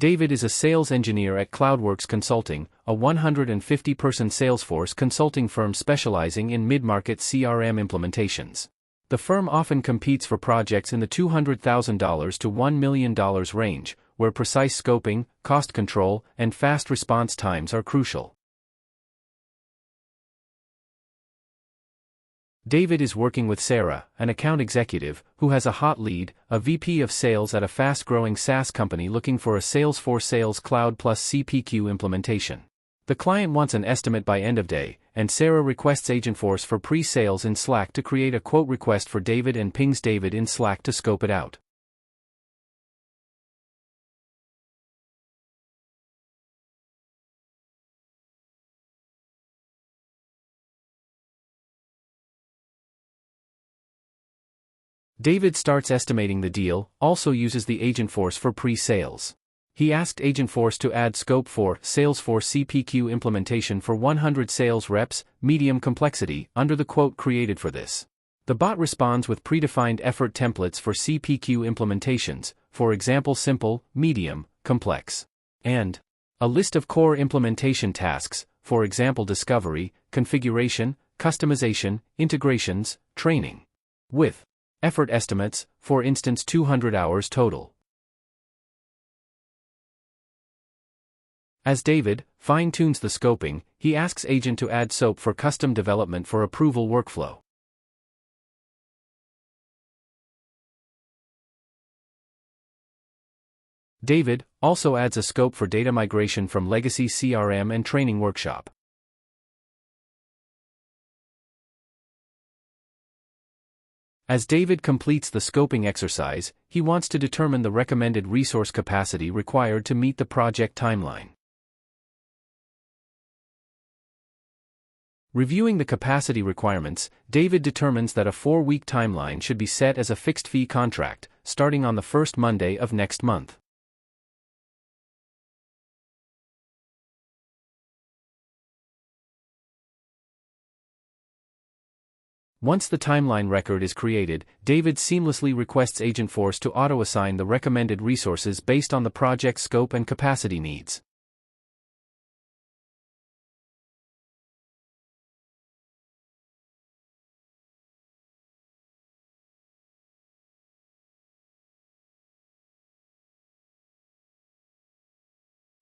David is a sales engineer at Cloudworks Consulting, a 150-person Salesforce consulting firm specializing in mid-market CRM implementations. The firm often competes for projects in the $200,000 to $1 million range, where precise scoping, cost control, and fast response times are crucial. David is working with Sarah, an account executive, who has a hot lead, a VP of sales at a fast-growing SaaS company looking for a Salesforce Sales Cloud plus CPQ implementation. The client wants an estimate by end of day, and Sarah requests Agentforce for pre-sales in Slack to create a quote request for David and pings David in Slack to scope it out. David starts estimating the deal, also uses the Agentforce for pre-sales. He asked Agentforce to add scope for Salesforce CPQ implementation for 100 sales reps, medium complexity, under the quote created for this. The bot responds with predefined effort templates for CPQ implementations, for example simple, medium, complex, and a list of core implementation tasks, for example discovery, configuration, customization, integrations, training. With effort estimates, for instance 200 hours total. As David fine-tunes the scoping, he asks Agent to add SOAP for custom development for approval workflow. David also adds a scope for data migration from legacy CRM and training workshop. As David completes the scoping exercise, he wants to determine the recommended resource capacity required to meet the project timeline. Reviewing the capacity requirements, David determines that a 4-week timeline should be set as a fixed-fee contract, starting on the first Monday of next month. Once the timeline record is created, David seamlessly requests Agentforce to auto-assign the recommended resources based on the project scope and capacity needs.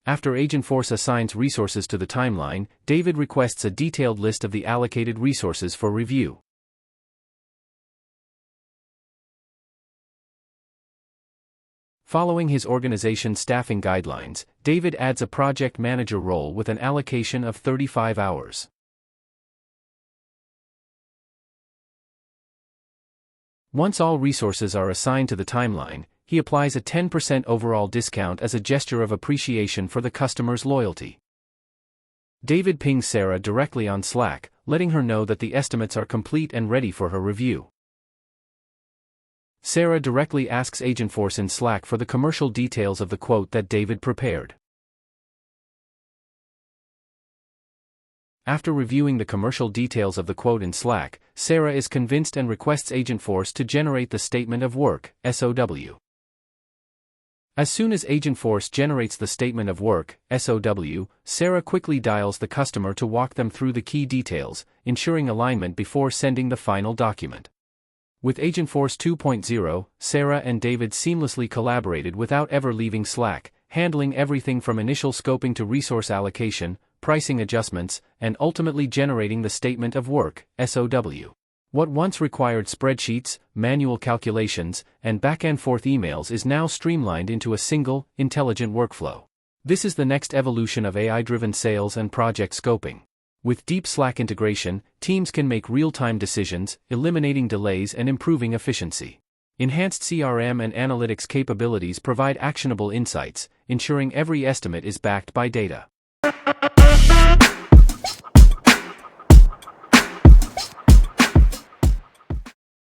After Agentforce assigns resources to the timeline, David requests a detailed list of the allocated resources for review. Following his organization's staffing guidelines, David adds a project manager role with an allocation of 35 hours. Once all resources are assigned to the timeline, he applies a 10% overall discount as a gesture of appreciation for the customer's loyalty. David pings Sarah directly on Slack, letting her know that the estimates are complete and ready for her review. Sarah directly asks Agentforce in Slack for the commercial details of the quote that David prepared. After reviewing the commercial details of the quote in Slack, Sarah is convinced and requests Agentforce to generate the statement of work, SOW. As soon as Agentforce generates the statement of work, SOW, Sarah quickly dials the customer to walk them through the key details, ensuring alignment before sending the final document. With Agentforce 2.0, Sarah and David seamlessly collaborated without ever leaving Slack, handling everything from initial scoping to resource allocation, pricing adjustments, and ultimately generating the statement of work, SOW. What once required spreadsheets, manual calculations, and back-and-forth emails is now streamlined into a single, intelligent workflow. This is the next evolution of AI-driven sales and project scoping. With deep Slack integration, teams can make real-time decisions, eliminating delays and improving efficiency. Enhanced CRM and analytics capabilities provide actionable insights, ensuring every estimate is backed by data.